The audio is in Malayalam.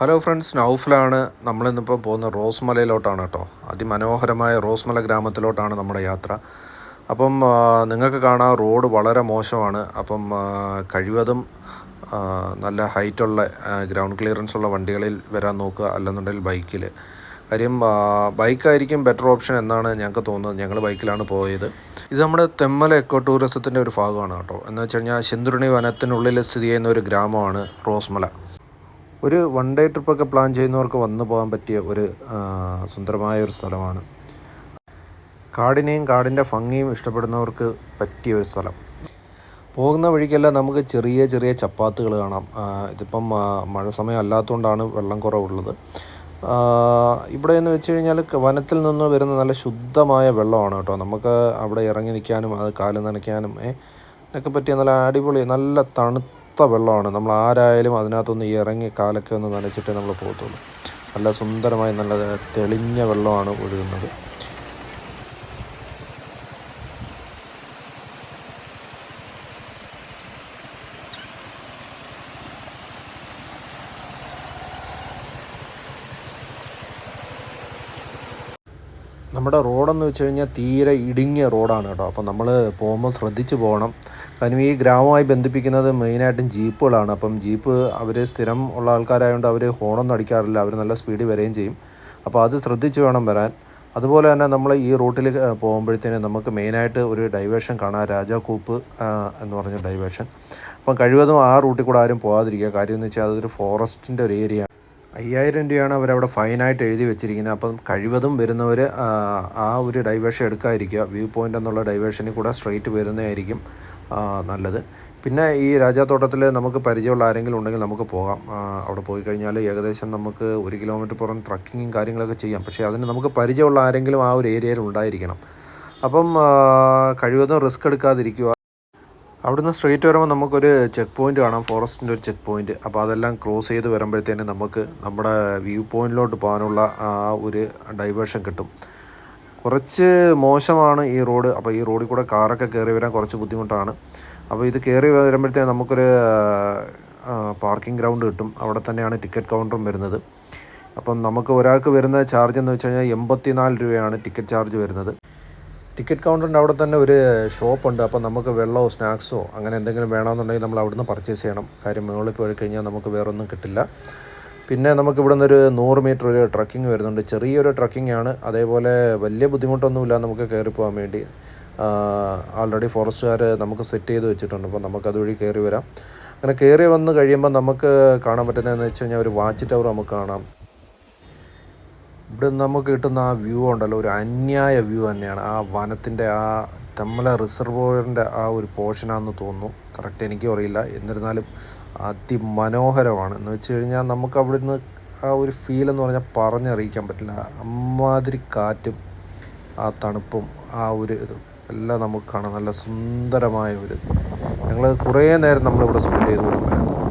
Hello friends, നൗഫലാണ്. നമ്മളിന്നിപ്പോൾ പോകുന്ന റോസ് മലയിലോട്ടാണ് കേട്ടോ. അതിമനോഹരമായ റോസ് മല ഗ്രാമത്തിലോട്ടാണ് നമ്മുടെ യാത്ര. അപ്പം നിങ്ങൾക്ക് കാണാം, റോഡ് വളരെ മോശമാണ്. അപ്പം കഴിവതും നല്ല ഹൈറ്റുള്ള ഗ്രൗണ്ട് ക്ലിയറൻസ് ഉള്ള വണ്ടികളിൽ വരാൻ നോക്കുക, അല്ലെന്നുണ്ടെങ്കിൽ ബൈക്കിൽ. കാര്യം ബൈക്കായിരിക്കും ബെറ്റർ ഓപ്ഷൻ എന്നാണ് ഞങ്ങൾക്ക് തോന്നുന്നത്. ഞങ്ങൾ ബൈക്കിലാണ് പോയത്. ഇത് നമ്മുടെ തെമ്മല എക്കോ ടൂറിസത്തിൻ്റെ ഒരു ഭാഗമാണ് കേട്ടോ. എന്ന് വെച്ച് കഴിഞ്ഞാൽ ശിന്തുരുണി വനത്തിനുള്ളിൽ സ്ഥിതി ചെയ്യുന്ന ഒരു ഗ്രാമമാണ് റോസ്മല. ഒരു വൺ ഡേ ട്രിപ്പൊക്കെ പ്ലാൻ ചെയ്യുന്നവർക്ക് വന്നു പോകാൻ പറ്റിയ ഒരു സുന്ദരമായ ഒരു സ്ഥലമാണ്. കാടിനെയും കാടിൻ്റെ ഭംഗിയും ഇഷ്ടപ്പെടുന്നവർക്ക് പറ്റിയ ഒരു സ്ഥലം. പോകുന്ന വഴിക്കെല്ലാം നമുക്ക് ചെറിയ ചെറിയ ചപ്പാത്തുകൾ കാണാം. ഇതിപ്പം മഴ സമയം അല്ലാത്തതുകൊണ്ടാണ് വെള്ളം കുറവുള്ളത്. ഇവിടെ എന്ന് വെച്ച് കഴിഞ്ഞാൽ വനത്തിൽ നിന്ന് വരുന്ന നല്ല ശുദ്ധമായ വെള്ളമാണ് കേട്ടോ. നമുക്ക് അവിടെ ഇറങ്ങി നിൽക്കാനും അത് കാല് നനയ്ക്കാനും ഇതിനൊക്കെ പറ്റിയ നല്ല അടിപൊളി നല്ല തണുത്ത വെള്ളമാണ്. നമ്മൾ ആരായാലും അതിനകത്തൊന്ന് ഇറങ്ങി കാലൊക്കെ ഒന്ന് നനച്ചിട്ട് നമ്മൾ പോകത്തുള്ളൂ. നല്ല സുന്ദരമായി നല്ല തെളിഞ്ഞ വെള്ളമാണ് ഒഴുകുന്നത്. നമ്മുടെ റോഡെന്ന് വെച്ച് കഴിഞ്ഞാൽ തീരെ ഇടുങ്ങിയ റോഡാണ് കേട്ടോ. അപ്പോൾ നമ്മൾ പോകുമ്പോൾ ശ്രദ്ധിച്ച് പോകണം. കാരണം ഈ ഗ്രാമവുമായി ബന്ധിപ്പിക്കുന്നത് മെയിനായിട്ടും ജീപ്പുകളാണ്. അപ്പം ജീപ്പ് അവർ സ്ഥിരം ഉള്ള ആൾക്കാരായതുകൊണ്ട് അവർ ഹോണൊന്നും അടിക്കാറില്ല. അവർ നല്ല സ്പീഡിൽ വരികയും ചെയ്യും. അപ്പോൾ അത് ശ്രദ്ധിച്ച് വേണം വരാൻ. അതുപോലെ തന്നെ നമ്മൾ ഈ റൂട്ടിൽ പോകുമ്പോഴത്തേനും നമുക്ക് മെയിനായിട്ട് ഒരു ഡൈവേഷൻ കാണാം, രാജാക്കൂപ്പ് എന്ന് പറഞ്ഞ ഡൈവേഷൻ. അപ്പം കഴിവതും ആ റൂട്ടിൽ കൂടെ ആരും പോകാതിരിക്കുക. കാര്യം എന്ന് വെച്ചാൽ അതൊരു ഫോറസ്റ്റിൻ്റെ ഒരു ഏരിയ. 5000 രൂപയാണ് അവരവിടെ ഫൈനായിട്ട് എഴുതി വെച്ചിരിക്കുന്നത്. അപ്പം കഴിവതും വരുന്നവർ ആ ഒരു ഡൈവേഷൻ എടുക്കാതിരിക്കുക. വ്യൂ പോയിൻ്റ് എന്നുള്ള ഡൈവേഷനിൽ കൂടെ സ്ട്രെയിറ്റ് വരുന്നതായിരിക്കും നല്ലത്. പിന്നെ ഈ രാജാത്തോട്ടത്തിൽ നമുക്ക് പരിചയമുള്ള ആരെങ്കിലും ഉണ്ടെങ്കിൽ നമുക്ക് പോകാം. അവിടെ പോയി കഴിഞ്ഞാൽ ഏകദേശം നമുക്ക് 1 കിലോമീറ്റർ പുറം ട്രക്കിങ്ങും കാര്യങ്ങളൊക്കെ ചെയ്യാം. പക്ഷേ അതിന് നമുക്ക് പരിചയമുള്ള ആരെങ്കിലും ആ ഒരു ഏരിയയിൽ ഉണ്ടായിരിക്കണം. അപ്പം കഴിവതും റിസ്ക് എടുക്കാതിരിക്കുക. അവിടുന്ന് സ്ട്രെയിറ്റ് വരുമ്പോൾ നമുക്കൊരു ചെക്ക് പോയിൻ്റ് കാണാം, ഫോറസ്റ്റിൻ്റെ ഒരു ചെക്ക് പോയിൻ്റ്. അപ്പോൾ അതെല്ലാം ക്രോസ് ചെയ്ത് വരുമ്പോഴത്തേനും നമുക്ക് നമ്മുടെ വ്യൂ പോയിൻറ്റിലോട്ട് പോകാനുള്ള ആ ഒരു ഡൈവേഷൻ കിട്ടും. കുറച്ച് മോശമാണ് ഈ റോഡ്. അപ്പോൾ ഈ റോഡിൽ കൂടെ കാറൊക്കെ കയറി വരാൻ കുറച്ച് ബുദ്ധിമുട്ടാണ്. അപ്പോൾ ഇത് കയറി വരുമ്പോഴത്തേനും നമുക്കൊരു പാർക്കിംഗ് ഗ്രൗണ്ട് കിട്ടും. അവിടെ തന്നെയാണ് ടിക്കറ്റ് കൗണ്ടറും വരുന്നത്. അപ്പം നമുക്ക് ഒരാൾക്ക് വരുന്ന ചാർജ് എന്ന് വെച്ച് കഴിഞ്ഞാൽ 84 രൂപയാണ് ടിക്കറ്റ് ചാർജ് വരുന്നത്. ടിക്കറ്റ് കൗണ്ടറിൻ്റെ അവിടെ തന്നെ ഒരു ഷോപ്പുണ്ട്. അപ്പോൾ നമുക്ക് വെള്ളമോ സ്നാക്സോ അങ്ങനെ എന്തെങ്കിലും വേണമെന്നുണ്ടെങ്കിൽ നമ്മൾ അവിടുന്ന് പർച്ചേസ് ചെയ്യണം. കാര്യം മുകളിൽ പോയി കഴിഞ്ഞാൽ നമുക്ക് വേറൊന്നും കിട്ടില്ല. പിന്നെ നമുക്ക് ഇവിടെ നിന്നൊരു 100 മീറ്റർ ഒരു ട്രക്കിംഗ് വരുന്നുണ്ട്. ചെറിയൊരു ട്രക്കിംഗ് ആണ്. അതേപോലെ വലിയ ബുദ്ധിമുട്ടൊന്നുമില്ല നമുക്ക് കയറി പോകാൻ വേണ്ടി. ആൾറെഡി ഫോറസ്റ്റുകാർ നമുക്ക് സെറ്റ് ചെയ്ത് വെച്ചിട്ടുണ്ട്. അപ്പോൾ നമുക്ക് അതുവഴി കയറി വരാം. അങ്ങനെ കയറി വന്ന് കഴിയുമ്പോൾ നമുക്ക് കാണാൻ പറ്റുന്നതെന്ന് വെച്ച് കഴിഞ്ഞാൽ ഒരു വാച്ച് ടവർ നമുക്ക് കാണാം. ഇവിടെ നമുക്ക് കിട്ടുന്ന ആ വ്യൂ ഉണ്ടല്ലോ, ഒരു അന്യായ വ്യൂ തന്നെയാണ്. ആ വനത്തിൻ്റെ ആ തെമ്മല റിസർവോയറിൻ്റെ ആ ഒരു പോർഷനാണെന്ന് തോന്നുന്നു. കറക്റ്റ് എനിക്കും അറിയില്ല. എന്നിരുന്നാലും അതിമനോഹരമാണ്. എന്ന് വെച്ച് കഴിഞ്ഞാൽ നമുക്ക് അവിടുന്ന് ആ ഒരു ഫീലെന്ന് പറഞ്ഞാൽ പറഞ്ഞറിയിക്കാൻ പറ്റില്ല. അമ്മാതിരി കാറ്റും ആ തണുപ്പും ആ ഒരു ഇതും എല്ലാം നമുക്ക് കാണാം. നല്ല സുന്ദരമായ ഒരു ഞങ്ങൾ കുറേ നേരം നമ്മളിവിടെ സ്പെൻഡ് ചെയ്തുകൊണ്ടുണ്ടായിരുന്നു.